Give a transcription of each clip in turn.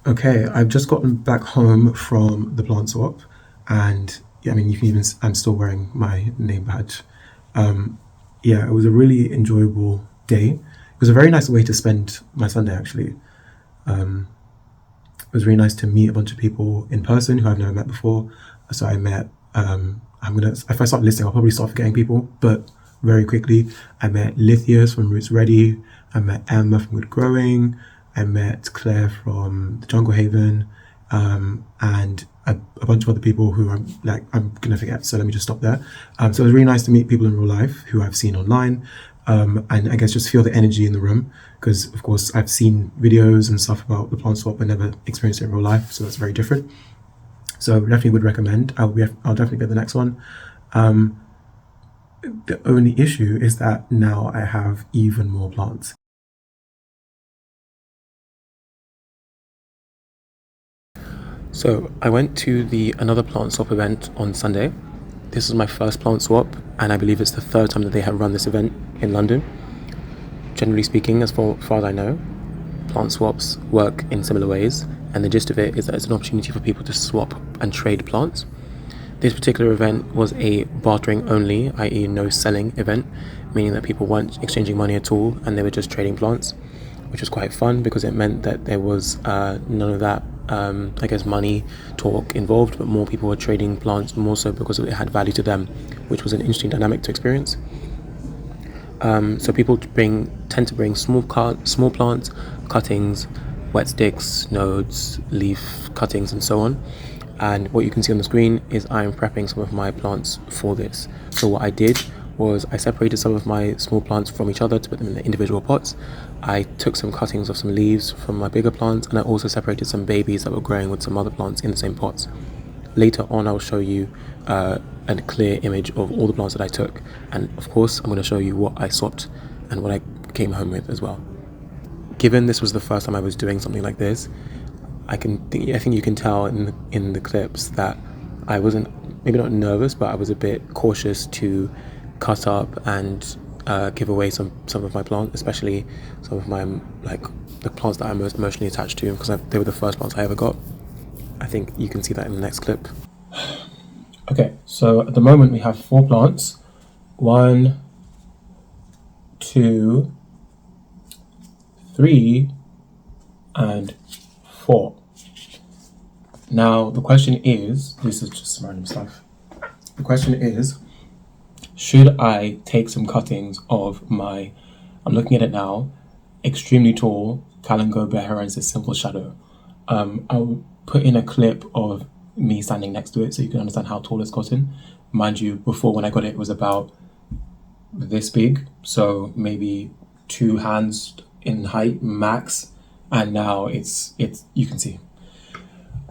Okay, I've just gotten back home from the plant swap, and yeah, I mean, you can even, I'm still wearing my name badge. Um, yeah, it was a really enjoyable day. It was a very nice way to spend my Sunday, actually. Um, it was really nice to meet a bunch of people in person who I've never met before. So I met, if I start listing, I'll probably start forgetting people, but very quickly, I met Lithius from Roots Ready. I met Emma from Good Growing. I met Claire from the Jungle Haven, and a bunch of other people who I'm gonna forget. So let me just stop there. So it was really nice to meet people in real life who I've seen online, and I guess just feel the energy in the room because, of course, I've seen videos and stuff about the plant swap, but never experienced it in real life. So that's very different. So definitely would recommend. I'll definitely get the next one. Um, the only issue is that now I have even more plants. So I went to the another plant swap event on Sunday. This is my first plant swap, and I believe it's the third time that they have run this event in London. Generally speaking, as far as I know, plant swaps work in similar ways, and the gist of it is that it's an opportunity for people to swap and trade plants. This particular event was a bartering only, i.e., no selling event, meaning that people weren't exchanging money at all and they were just trading plants, which was quite fun because it meant that there was none of that, I guess, money talk involved, but more people were trading plants more so because it had value to them, which was an interesting dynamic to experience. So people tend to bring small plants, cuttings, wet sticks, nodes, leaf cuttings, and so on. And what you can see on the screen is I'm prepping some of my plants for this. So what I did was I separated some of my small plants from each other to put them in the individual pots. I took some cuttings of some leaves from my bigger plants, and I also separated some babies that were growing with some other plants in the same pots. Later on, I'll show you a clear image of all the plants that I took, and of course I'm going to show you what I swapped and what I came home with as well. Given this was the first time I was doing something like this, I think you can tell in the clips that I wasn't, maybe not nervous, but I was a bit cautious to cut up and give away some of my plants, especially some of my the plants that I'm most emotionally attached to, because they were the first plants I ever got. I think you can see that in the next clip. Okay, so at the moment we have 4 plants. 1, 2, 3, and 4. Now the question is, this is just some random stuff. The question is, should I take some cuttings of my, I'm looking at it now, extremely tall gbengaishere simple shadow. I'll put in a clip of me standing next to it so you can understand how tall it's gotten. Mind you, before when I got it, it was about this big, so maybe 2 hands in height max, and now it's you can see.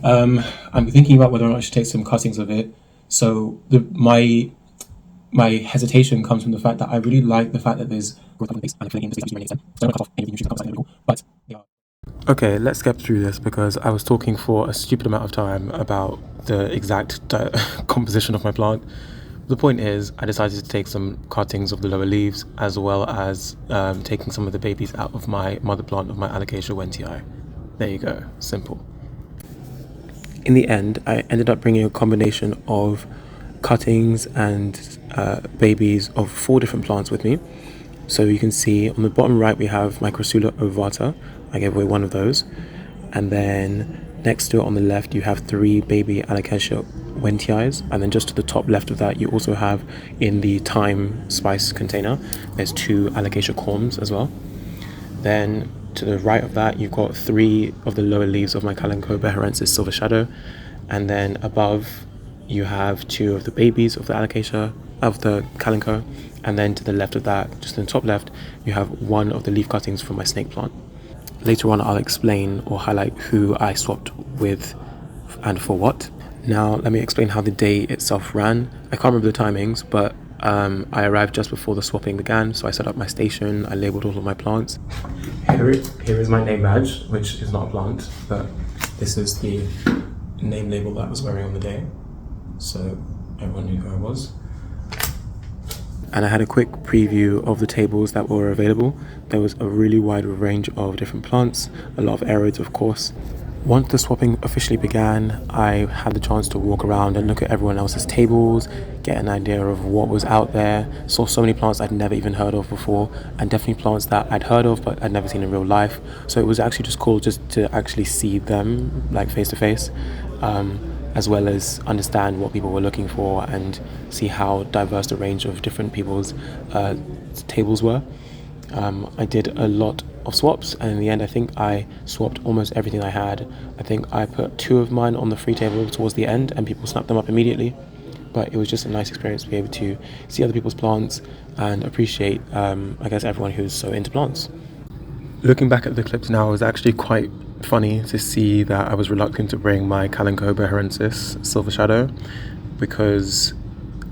I'm thinking about whether or not I should take some cuttings of it. So my hesitation comes from the fact that I really like the fact that there's growth on the base and filling in the space between my names. So I don't want to cut off any of the nutrients that come inside, but they are. Okay, let's get through this because I was talking for a stupid amount of time about the exact composition of my plant. The point is, I decided to take some cuttings of the lower leaves as well as taking some of the babies out of my mother plant of my Alocasia wentii. There you go, simple. In the end, I ended up bringing a combination of cuttings and babies of 4 different plants with me. So you can see on the bottom right we have Microsula ovata. I gave away one of those. And then next to it on the left you have 3 baby Alocasia wentii, and then just to the top left of that you also have, in the thyme spice container, there's 2 Alocasia corms as well. Then to the right of that you've got 3 of the lower leaves of my gbengaishere silver shadow, and then above you have 2 of the babies of the Alocasia of the calico, and then to the left of that, just in the top left, you have 1 of the leaf cuttings from my snake plant. Later on I'll explain or highlight who I swapped with and for what. Now let me explain how the day itself ran. I can't remember the timings, but I arrived just before the swapping began, so I set up my station, I labelled all of my plants. Here is my name badge, which is not a plant, but this is the name label that I was wearing on the day, so everyone knew who I was. And I had a quick preview of the tables that were available. There was a really wide range of different plants, a lot of aerids of course. Once the swapping officially began, I had the chance to walk around and look at everyone else's tables, get an idea of what was out there. Saw so many plants I'd never even heard of before, and definitely plants that I'd heard of but I'd never seen in real life. So it was actually just cool just to actually see them like face to face, as well as understand what people were looking for and see how diverse the range of different people's tables were. I did a lot of swaps, and in the end I think I swapped almost everything I had. I think I put 2 of mine on the free table towards the end and people snapped them up immediately, but it was just a nice experience to be able to see other people's plants and appreciate I guess everyone who's so into plants. Looking back at the clips now, it was actually quite funny to see that I was reluctant to bring my Calico Beharensis Silver Shadow, because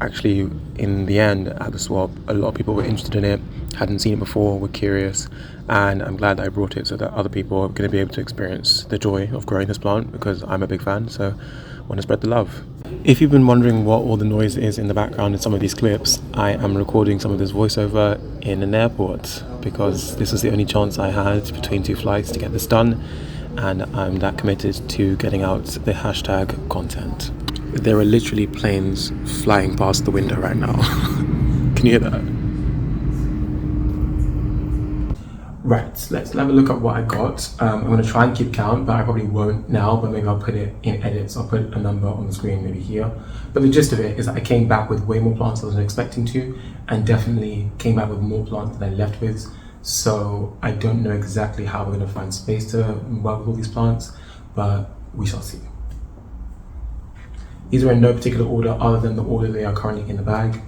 actually in the end at the swap a lot of people were interested in it, hadn't seen it before, were curious, and I'm glad that I brought it so that other people are going to be able to experience the joy of growing this plant, because I'm a big fan, so I want to spread the love. If you've been wondering what all the noise is in the background in some of these clips, I am recording some of this voiceover in an airport because this was the only chance I had between 2 flights to get this done, and I'm that committed to getting out the hashtag content. There are literally planes flying past the window right now. Can you hear that? Right, let's have a look at what I got. I'm going to try and keep count, but I probably won't now, but maybe I'll put it in edits. I'll put a number on the screen, maybe here. But the gist of it is that I came back with way more plants than I was expecting to, and definitely came back with more plants than I left with. So I don't know exactly how we're going to find space to work with all these plants, but we shall see. These are in no particular order other than the order they are currently in the bag.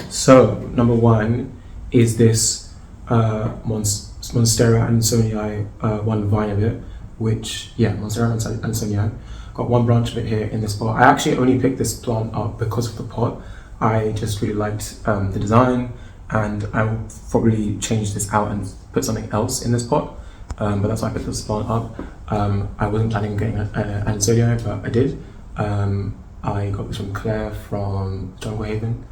So, number 1 is this Monstera Ansonii, one vine of it, which, Monstera Ansonii. Got 1 branch of it here in this pot. I actually only picked this plant up because of the pot. I just really liked the design, and I will probably change this out and put something else in this pot. But that's why I picked this plant up. I wasn't planning on getting an Ansonii, but I did. I got this from Claire from Jungle Haven,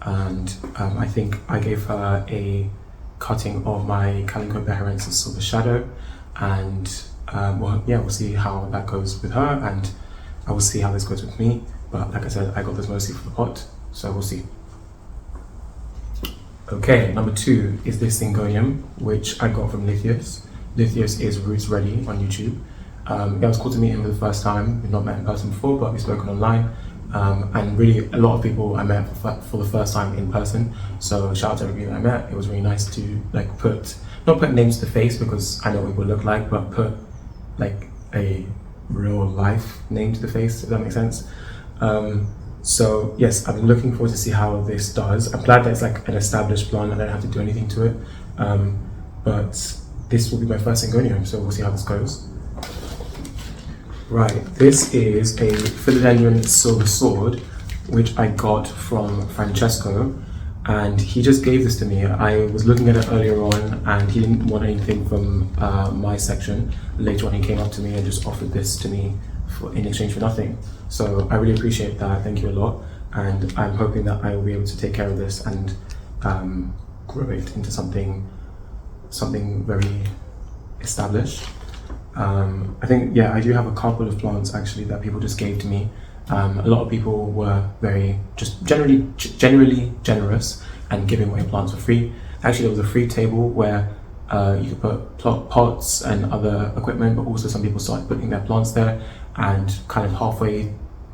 and I think I gave her a cutting of my Calico Beharensis Silver Shadow, and we'll see how that goes with her, and I will see how this goes with me. But like I said, I got this mostly for the pot, so we'll see. Okay, number 2 is this Syngonium, which I got from Lithius. Lithius is Roots Ready on YouTube. It was cool to meet him for the first time. We've not met in person before, but we've spoken online. And really, a lot of people I met for the first time in person. So shout out to everybody that I met. It was really nice to not put names to the face because I know what people look like, but put like a real life name to the face, if that makes sense. So yes, I've been looking forward to see how this does. I'm glad that it's like an established plant and I don't have to do anything to it. But this will be my first Syngonium, so we'll see how this goes. Right, this is a Philodendron Silver Sword, which I got from Francesco, and he just gave this to me. I was looking at it earlier on, and he didn't want anything from my section. Later on, he came up to me and just offered this to me in exchange for nothing. So I really appreciate that. Thank you a lot, and I'm hoping that I will be able to take care of this and grow it into something very established. I think, I do have a couple of plants actually that people just gave to me. A lot of people were very just generally generous and giving away plants for free. Actually, there was a free table where you could put pots and other equipment, but also some people started putting their plants there, and kind of halfway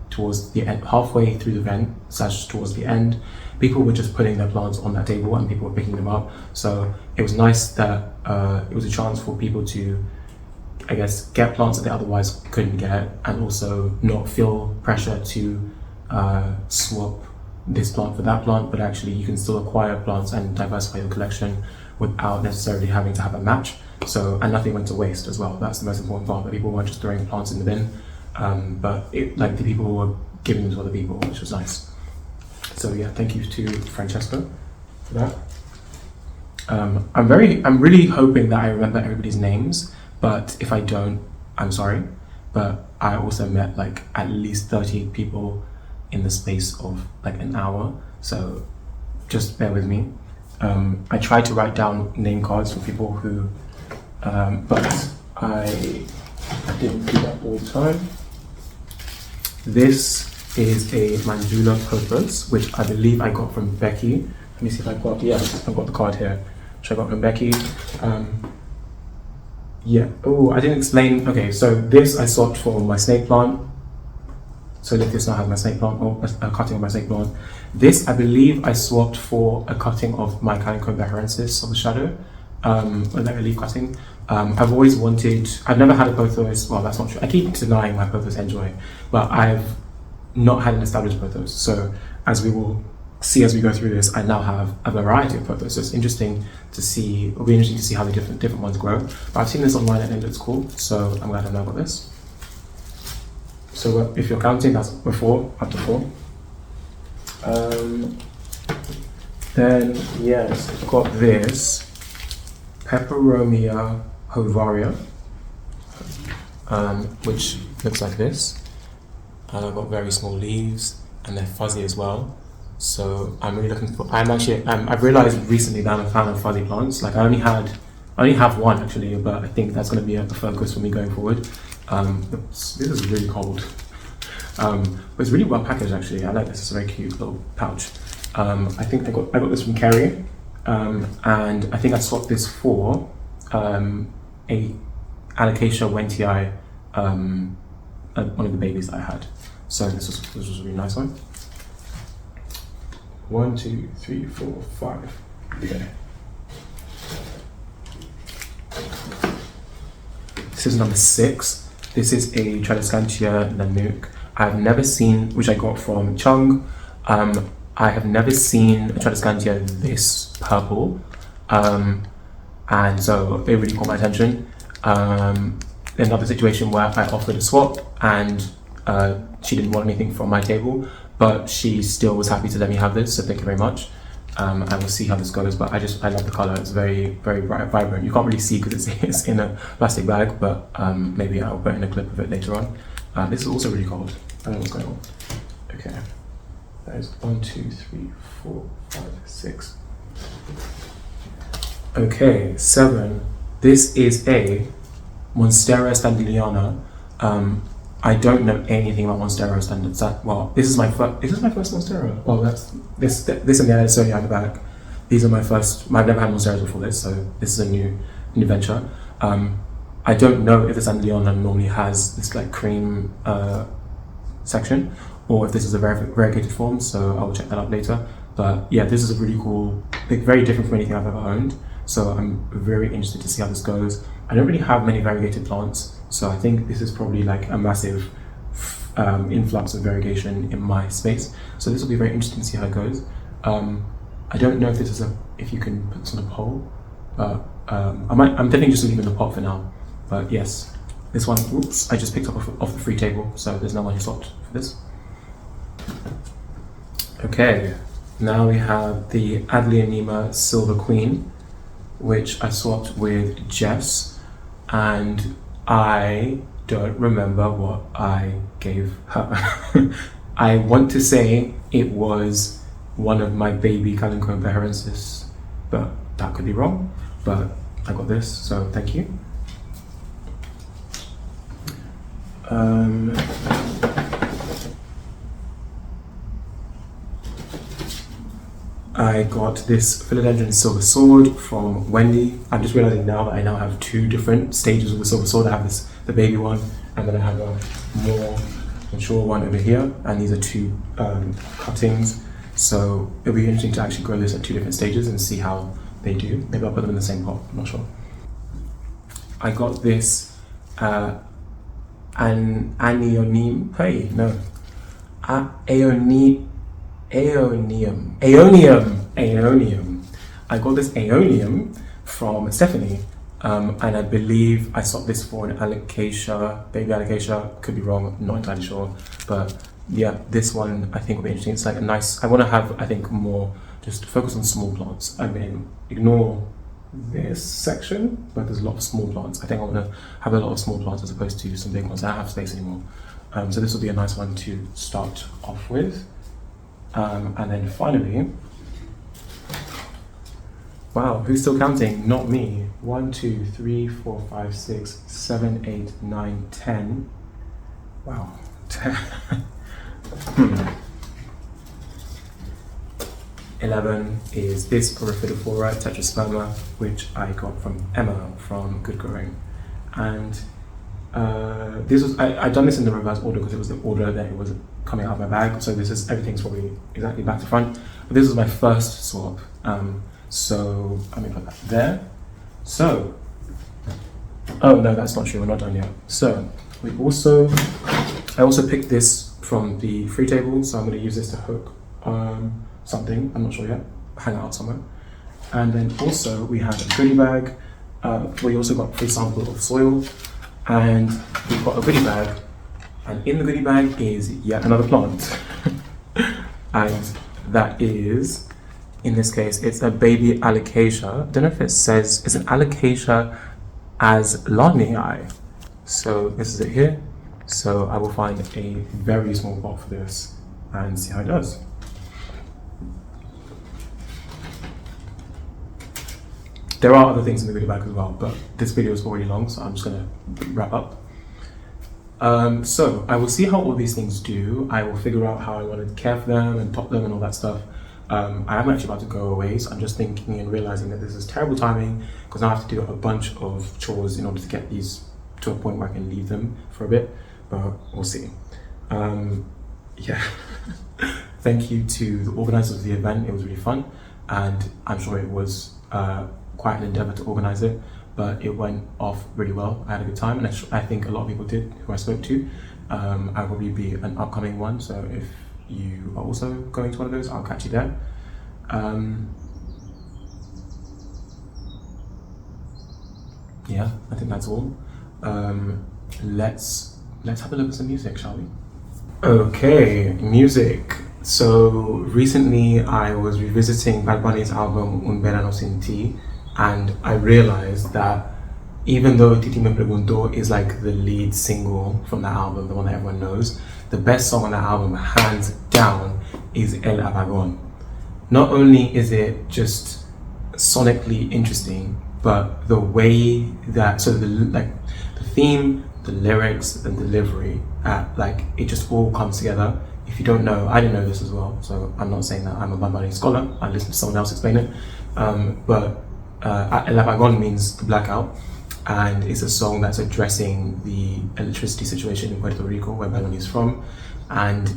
towards the end, halfway through the event / towards the end, people were just putting their plants on that table and people were picking them up. So it was nice that it was a chance for people to, I guess, get plants that they otherwise couldn't get, and also not feel pressure to swap this plant for that plant, but actually you can still acquire plants and diversify your collection without necessarily having to have a match. So, and nothing went to waste as well. That's the most important part, that people weren't just throwing plants in the bin, but the people were giving them to other people, which was nice. So yeah, thank you to Francesco for that. I'm really hoping that I remember everybody's names, but if I don't, I'm sorry. But I also met like at least 30 people in the space of like an hour, so just bear with me. I tried to write down name cards for people who, but I didn't do that all the time. This is a Manjula pothos, which I believe I got from Becky. Let me see if I got, yes, I've got the card here, which I got from Becky. Yeah, oh, I didn't explain. Okay, so this I swapped for my snake plant. So look, this now has my snake plant, or a cutting of my snake plant. This, I believe, I swapped for a cutting of my Calico Baharensis of the shadow, like a leaf cutting. I've always wanted, I've never had a pothos, well, that's not true. I keep denying my pothos enjoy, but I've not had an established pothos. So as we will see as we go through this, I now have a variety of pothos. So it's interesting to see, it'll be interesting to see how the different ones grow. But I've seen this online and it looks cool, so I'm glad I know about this. So if you're counting, that's before, up to 4. Then, yes, I've got this Peperomia hovaria, which looks like this. And I've got very small leaves, and they're fuzzy as well. So I'm really looking for, I've realized recently that I'm a fan of fuzzy plants. Like I only have one actually, but I think that's going to be the focus for me going forward. This is really cold, but it's really well packaged actually. I like this. It's a very cute little pouch. I think I got this from Kerry, and I think I swapped this for a Alocasia wentii, one of the babies that I had. So this was a really nice one. 1, 2, 3, 4, 5. Okay. This is number 6. This is a Tradescantia Nanook. I've never seen, which I got from Chung. I have never seen a Tradescantia this purple, and so it really caught my attention. Another situation where I offered a swap and she didn't want anything from my table, but she still was happy to let me have this, so thank you very much. And we'll see how this goes, but I love the color. It's very, very bright, vibrant. You can't really see because it's in a plastic bag, but maybe I'll put in a clip of it later on. This is also really cold. I don't know what's going on. Okay, that is 1, 2, 3, 4, 5, 6. Okay, 7. This is a Monstera standardiana. I don't know anything about Monstera standards. Well, this is my first. Is this my first Monstera? Well, that's this and the Adesanya at the back. These are my first. I've never had Monsteras before this, so this is a new venture. I don't know if the Standardiana normally has this like cream section, or if this is a variegated form. So I will check that out later. But yeah, this is a really cool, very different from anything I've ever owned. So I'm very interested to see how this goes. I don't really have many variegated plants, so I think this is probably like a massive influx of variegation in my space. So this will be very interesting to see how it goes. I don't know if this is if you can put this on a pole, but I'm definitely just leaving the pot for now. But yes, this one, oops, I just picked up off the free table, so there's no one who swapped for this. Okay, now we have the Adlianema Silver Queen, which I swapped with Jess, and I don't remember what I gave her. I want to say it was one of my baby Calico Baharensis, but that could be wrong. But I got this, so thank you. I got this Philodendron Silver Sword from Wendy. I'm just realizing now that I now have 2 different stages of the Silver Sword. I have the baby one, and then I have a more mature one over here, and these are 2 cuttings. So it'll be interesting to actually grow this at 2 different stages and see how they do. Maybe I'll put them in the same pot, I'm not sure. I got this Aeonium. I got this Aeonium from Stephanie, and I believe I swapped this for an Alocasia, baby Alocasia. Could be wrong, not entirely sure, but yeah, this one I think will be interesting. It's like a nice. I want to have, I think, more just focus on small plants. I mean, ignore this section, but there's a lot of small plants. I think I want to have a lot of small plants as opposed to some big ones. I don't have space anymore, so this will be a nice one to start off with. And then finally, Wow, who's still counting? Not me. 1, 2, 3, 4, 5, 6, 7, 8, 9, 10. Wow. 11 is this Porphyrophora tetrasperma, which I got from Emma from Good Growing. And this was, I'd done this in the reverse order because it was the order that it was coming out of my bag. So this is, everything's probably exactly back to front. But this was my first swap. So let me put that there. So, oh no, that's not true, we're not done yet. So I also picked this from the free table. So I'm gonna use this to hook something, I'm not sure yet, hang out somewhere. And then also we had a goodie bag. We also got a free sample of soil, and we've got a goodie bag, and in the goodie bag is yet another plant. And that is, in this case, it's a baby alocasia. I don't know if it says, it's an alocasia aslanii. So this is it here. So I will find a very small pot for this and see how it does. There are other things in the goodie bag as well, but this video is already long, so I'm just gonna wrap up. So I will see how all these things do. I will figure out how I want to care for them and top them and all that stuff. I am actually about to go away, so I'm just thinking and realizing that this is terrible timing because now I have to do a bunch of chores in order to get these to a point where I can leave them for a bit, but we'll see. Yeah. Thank you to the organizers of the event. It was really fun, and I'm sure it was quite an endeavor to organize it, but it went off really well. I had a good time, and I think a lot of people did who I spoke to. I'll probably be an upcoming one, so if you are also going to one of those, I'll catch you there. Yeah, I think that's all. Let's have a look at some music, shall we? Okay, music. So recently I was revisiting Bad Bunny's album Un Verano Sin Ti, and I realized that even though Titi Me Preguntó is like the lead single from that album, the one that everyone knows, the best song on that album, hands down, is El Apagón. Not only is it just sonically interesting, but the way that, so the theme, the lyrics, the delivery, it just all comes together. If you don't know, I didn't know this as well, so I'm not saying that I'm a Bad Bunny scholar. I listened to someone else explain it. But El Apagón means the blackout, and it's a song that's addressing the electricity situation in Puerto Rico, where Bad Bunny is from, and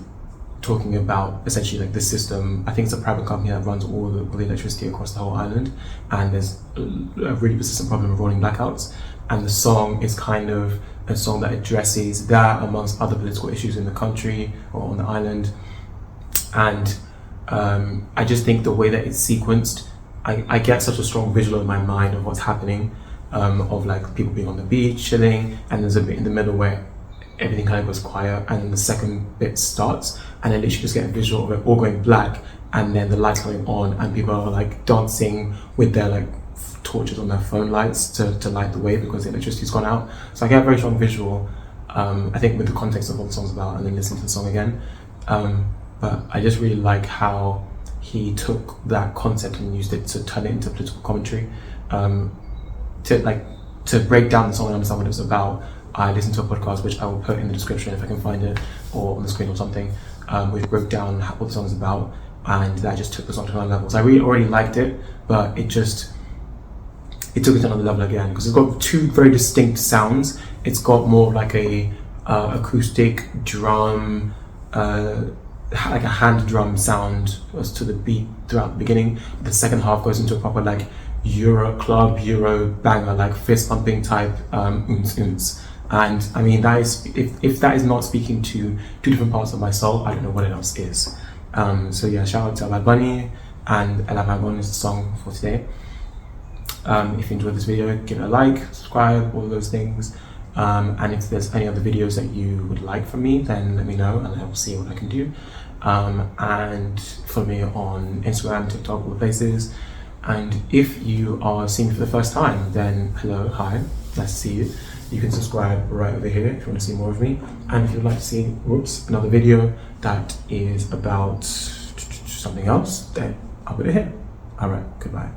talking about essentially like the system. I think it's a private company that runs all the electricity across the whole island, and there's a really persistent problem of rolling blackouts. And the song is kind of a song that addresses that amongst other political issues in the country or on the island. And I just think the way that it's sequenced, I get such a strong visual in my mind of what's happening, of like people being on the beach chilling, and there's a bit in the middle where everything kind of goes quiet, and then the second bit starts, and then literally just get a visual of it all going black, and then the lights coming on, and people are like dancing with their like torches on their phone lights to light the way because the electricity's gone out. So I get a very strong visual, I think with the context of what the song's about, and then listening to the song again. But I just really like how he took that concept and used it to turn it into political commentary, to break down the song and understand what it's about. I listened to a podcast, which I will put in the description if I can find it, or on the screen or something, which broke down what the song is about, and that just took the song to another level. So I really already liked it, but it took it to another level again, because it's got two very distinct sounds. It's got more like a acoustic drum, like a hand drum sound as to the beat throughout the beginning. The second half goes into a proper like Euro banger, like fist pumping type oons. And I mean, that is, if that is not speaking to two different parts of my soul, I don't know what else is. So yeah, shout out to Bad Bunny, and El Apagón is the song for today. If you enjoyed this video, give it a like, subscribe, all of those things. And if there's any other videos that you would like from me, then let me know and I will see what I can do. And follow me on Instagram, TikTok, all the places. And if you are seeing me for the first time, then hello, hi, nice to see you. You can subscribe right over here if you want to see more of me. And if you'd like to see, another video that is about something else, then I'll put it here. All right, goodbye.